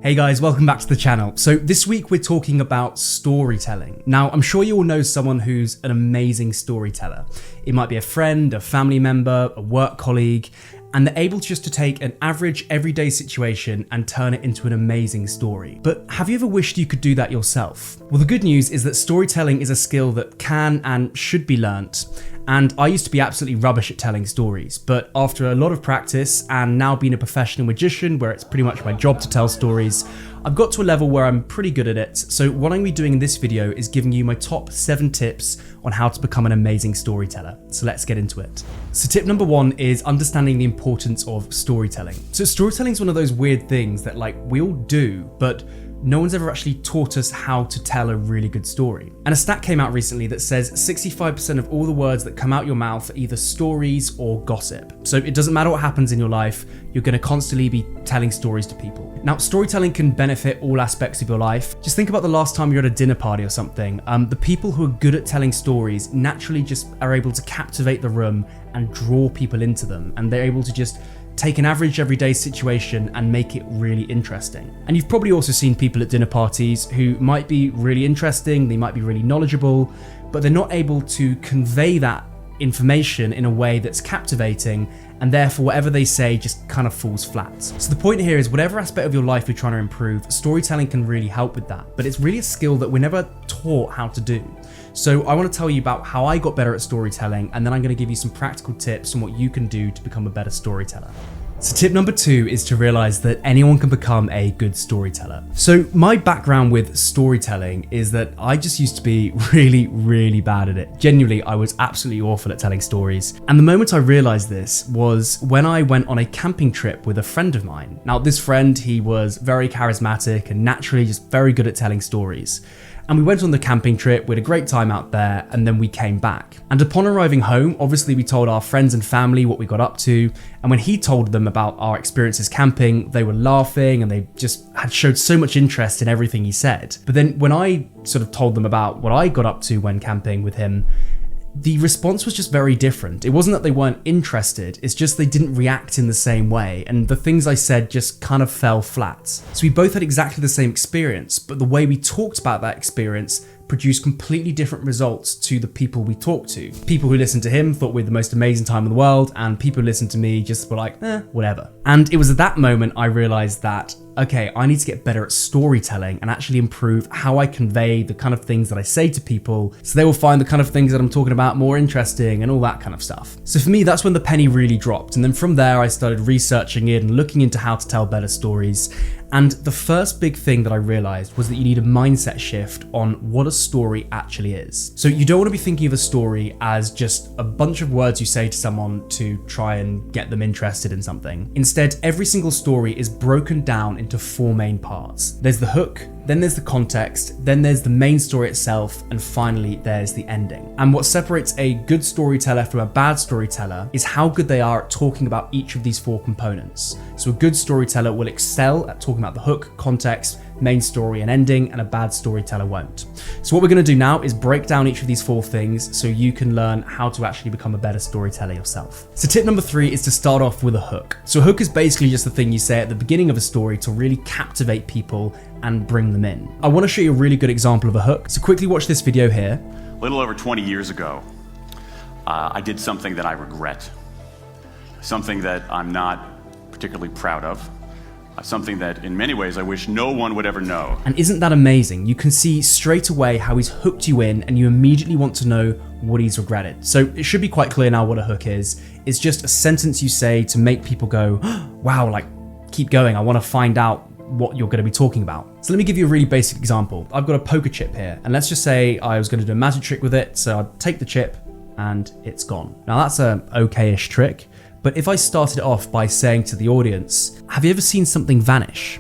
Hey guys, welcome back to the channel. So this week we're talking about storytelling. Now, I'm sure you all know someone who's an amazing storyteller. It might be a friend, a family member, a work colleague, and they're able just to take an average everyday situation and turn it into an amazing story. But have you ever wished you could do that yourself? Well, the good news is that storytelling is a skill that can and should be learnt. And I used to be absolutely rubbish at telling stories, but after a lot of practice and now being a professional magician where it's pretty much my job to tell stories, I've got to a level where I'm pretty good at it. So what I'm going to be doing in this video is giving you my top 7 tips on how to become an amazing storyteller. So let's get into it. So tip number 1 is understanding the importance of storytelling. So storytelling is one of those weird things that we all do, but no one's ever actually taught us how to tell a really good story. And a stat came out recently that says 65% of all the words that come out your mouth are either stories or gossip. So it doesn't matter what happens in your life, you're going to constantly be telling stories to people. Now, storytelling can benefit all aspects of your life. Just think about the last time you're at a dinner party or something. The people who are good at telling stories naturally just are able to captivate the room and draw people into them. And they're able to just take an average everyday situation and make it really interesting. And you've probably also seen people at dinner parties who might be really interesting, they might be really knowledgeable, but they're not able to convey that information in a way that's captivating, and therefore whatever they say just kind of falls flat. So the point here is whatever aspect of your life you're trying to improve, storytelling can really help with that, but it's really a skill that we're never taught how to do. So I want to tell you about how I got better at storytelling, and then I'm going to give you some practical tips on what you can do to become a better storyteller. So tip number 2 is to realize that anyone can become a good storyteller. So my background with storytelling is that I just used to be really bad at it. Genuinely, I was absolutely awful at telling stories. And the moment I realized this was when I went on a camping trip with a friend of mine. Now, this friend, he was very charismatic and naturally just very good at telling stories. And we went on the camping trip, we had a great time out there, and then we came back. And upon arriving home, obviously we told our friends and family what we got up to, and when he told them about our experiences camping, they were laughing and they just had showed so much interest in everything he said. But then when I sort of told them about what I got up to when camping with him, the response was just very different. It wasn't that they weren't interested, it's just they didn't react in the same way, and the things I said just kind of fell flat. So we both had exactly the same experience, but the way we talked about that experience produced completely different results to the people we talked to. People who listened to him thought we had the most amazing time in the world, and people who listened to me just were like, whatever. And it was at that moment I realized that, okay, I need to get better at storytelling and actually improve how I convey the kind of things that I say to people so they will find the kind of things that I'm talking about more interesting and all that kind of stuff. So for me, that's when the penny really dropped. And then from there, I started researching it and looking into how to tell better stories. And the first big thing that I realized was that you need a mindset shift on what a story actually is. So you don't want to be thinking of a story as just a bunch of words you say to someone to try and get them interested in something. Instead, every single story is broken down into 4 main parts. There's the hook, then there's the context, then there's the main story itself, and finally there's the ending. And what separates a good storyteller from a bad storyteller is how good they are at talking about each of these 4 components. So a good storyteller will excel at talking about the hook, context, main story and ending, and a bad storyteller won't. So what we're going to do now is break down each of these 4 things so you can learn how to actually become a better storyteller yourself. So tip number 3 is to start off with a hook. So a hook is basically just the thing you say at the beginning of a story to really captivate people and bring them in. I want to show you a really good example of a hook, so quickly watch this video here. A little over 20 years ago, I did something that I regret, something that I'm not particularly proud of, something that in many ways I wish no one would ever know. And isn't that amazing? You can see straight away how he's hooked you in and you immediately want to know what he's regretted. So it should be quite clear now what a hook is. It's just a sentence you say to make people go, wow, keep going, I want to find out what you're going to be talking about. So let me give you a really basic example. I've got a poker chip here, and let's just say I was going to do a magic trick with it, so I'd take the chip and it's gone. Now that's a okay-ish trick, but if I started it off by saying to the audience, have you ever seen something vanish?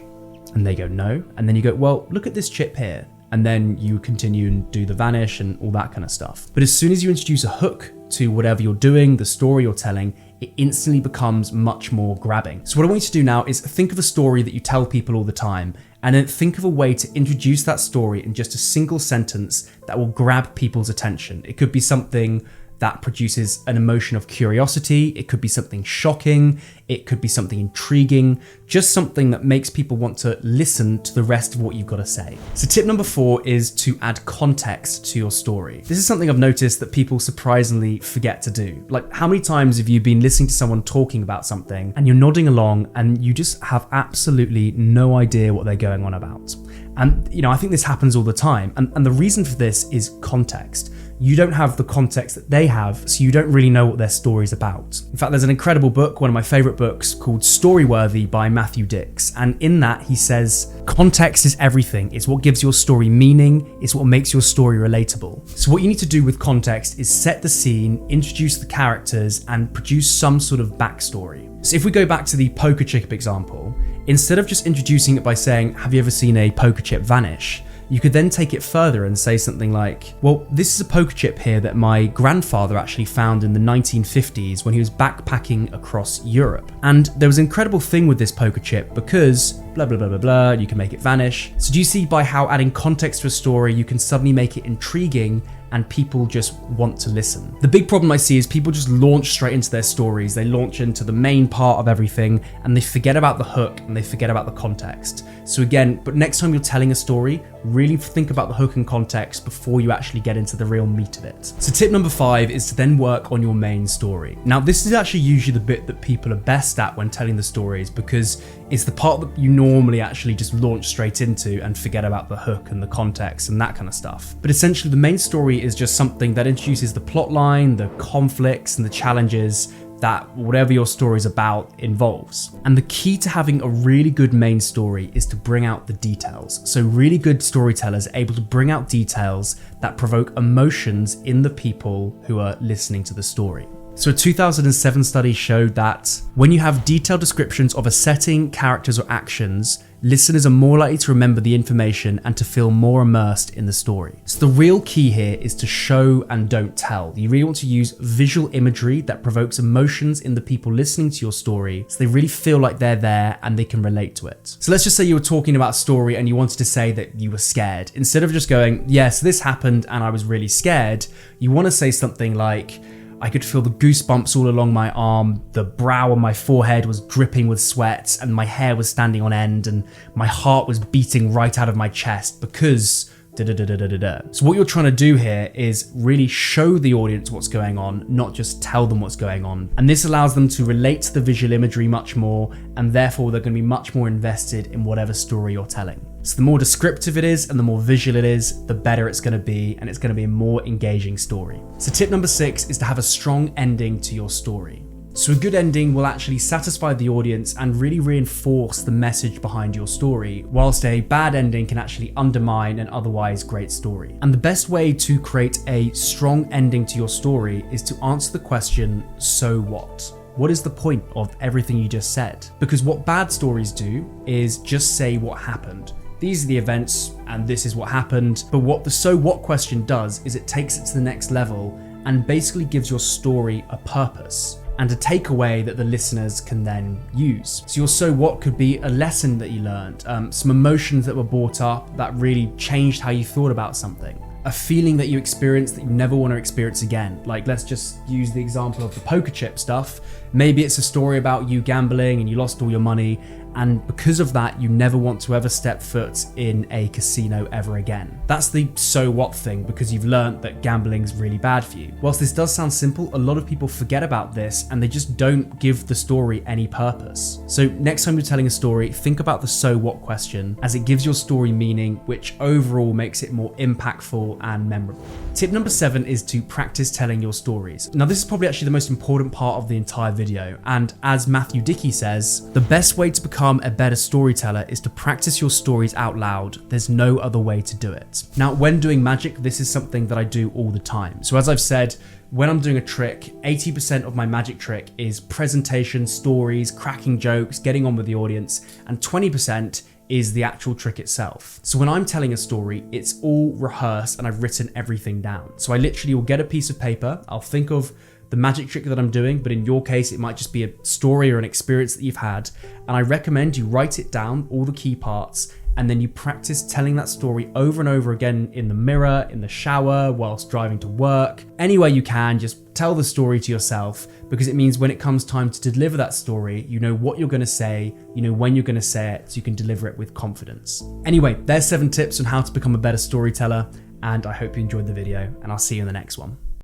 And they go, no. And then you go, well, look at this chip here. And then you continue and do the vanish and all that kind of stuff. But as soon as you introduce a hook to whatever you're doing, the story you're telling, it instantly becomes much more grabbing. So what I want you to do now is think of a story that you tell people all the time, and then think of a way to introduce that story in just a single sentence that will grab people's attention. It could be something that produces an emotion of curiosity. It could be something shocking. It could be something intriguing, just something that makes people want to listen to the rest of what you've got to say. So tip number 4 is to add context to your story. This is something I've noticed that people surprisingly forget to do. Like, how many times have you been listening to someone talking about something and you're nodding along and you just have absolutely no idea what they're going on about? And, I think this happens all the time. And the reason for this is context. You don't have the context that they have, so you don't really know what their story's about. In fact, there's an incredible book, one of my favorite books, called Storyworthy by Matthew Dix. And in that, he says, context is everything. It's what gives your story meaning. It's what makes your story relatable. So what you need to do with context is set the scene, introduce the characters, and produce some sort of backstory. So if we go back to the poker chip example, instead of just introducing it by saying, have you ever seen a poker chip vanish? You could then take it further and say something like, well, this is a poker chip here that my grandfather actually found in the 1950s when he was backpacking across Europe. And there was an incredible thing with this poker chip because blah, blah, blah, blah, blah, you can make it vanish. So do you see by how adding context to a story, you can suddenly make it intriguing and people just want to listen? The big problem I see is people just launch straight into their stories. They launch into the main part of everything and they forget about the hook and they forget about the context. So again, but next time you're telling a story, really think about the hook and context before you actually get into the real meat of it. So tip number 5 is to then work on your main story. Now, this is actually usually the bit that people are best at when telling the stories because it's the part that you normally actually just launch straight into and forget about the hook and the context and that kind of stuff. But essentially the main story is just something that introduces the plot line, the conflicts and the challenges that whatever your story is about involves. And the key to having a really good main story is to bring out the details. So really good storytellers are able to bring out details that provoke emotions in the people who are listening to the story. So a 2007 study showed that when you have detailed descriptions of a setting, characters or actions, listeners are more likely to remember the information and to feel more immersed in the story. So the real key here is to show and don't tell. You really want to use visual imagery that provokes emotions in the people listening to your story so they really feel like they're there and they can relate to it. So let's just say you were talking about a story and you wanted to say that you were scared. Instead of just going, yes, this happened and I was really scared, you want to say something like, I could feel the goosebumps all along my arm, the brow on my forehead was dripping with sweat, and my hair was standing on end, and my heart was beating right out of my chest because da-da-da-da-da-da. So what you're trying to do here is really show the audience what's going on, not just tell them what's going on. And this allows them to relate to the visual imagery much more, and therefore they're going to be much more invested in whatever story you're telling. So the more descriptive it is and the more visual it is, the better it's going to be, and it's going to be a more engaging story. So tip number 6 is to have a strong ending to your story. So a good ending will actually satisfy the audience and really reinforce the message behind your story, whilst a bad ending can actually undermine an otherwise great story. And the best way to create a strong ending to your story is to answer the question, so what? What is the point of everything you just said? Because what bad stories do is just say what happened. These are the events and this is what happened. But what the so what question does is it takes it to the next level and basically gives your story a purpose and a takeaway that the listeners can then use. So your so what could be a lesson that you learned, some emotions that were brought up that really changed how you thought about something, a feeling that you experienced that you never want to experience again. Like, let's just use the example of the poker chip stuff. Maybe it's a story about you gambling and you lost all your money, and because of that, you never want to ever step foot in a casino ever again. That's the so what thing, because you've learned that gambling's really bad for you. Whilst this does sound simple, a lot of people forget about this and they just don't give the story any purpose. So next time you're telling a story, think about the so what question, as it gives your story meaning, which overall makes it more impactful and memorable. Tip number 7 is to practice telling your stories. Now this is probably actually the most important part of the entire video, and as Matthew Dickey says, the best way to become a better storyteller is to practice your stories out loud. There's no other way to do it. Now, when doing magic, this is something that I do all the time. So as I've said, when I'm doing a trick, 80% of my magic trick is presentation, stories, cracking jokes, getting on with the audience, and 20% is the actual trick itself. So when I'm telling a story, it's all rehearsed and I've written everything down. So I literally will get a piece of paper, I'll think of the magic trick that I'm doing, but in your case, it might just be a story or an experience that you've had. And I recommend you write it down, all the key parts, and then you practice telling that story over and over again in the mirror, in the shower, whilst driving to work, anywhere you can. Just tell the story to yourself, because it means when it comes time to deliver that story, you know what you're going to say, you know when you're going to say it, so you can deliver it with confidence. Anyway, there's 7 tips on how to become a better storyteller, and I hope you enjoyed the video, and I'll see you in the next one.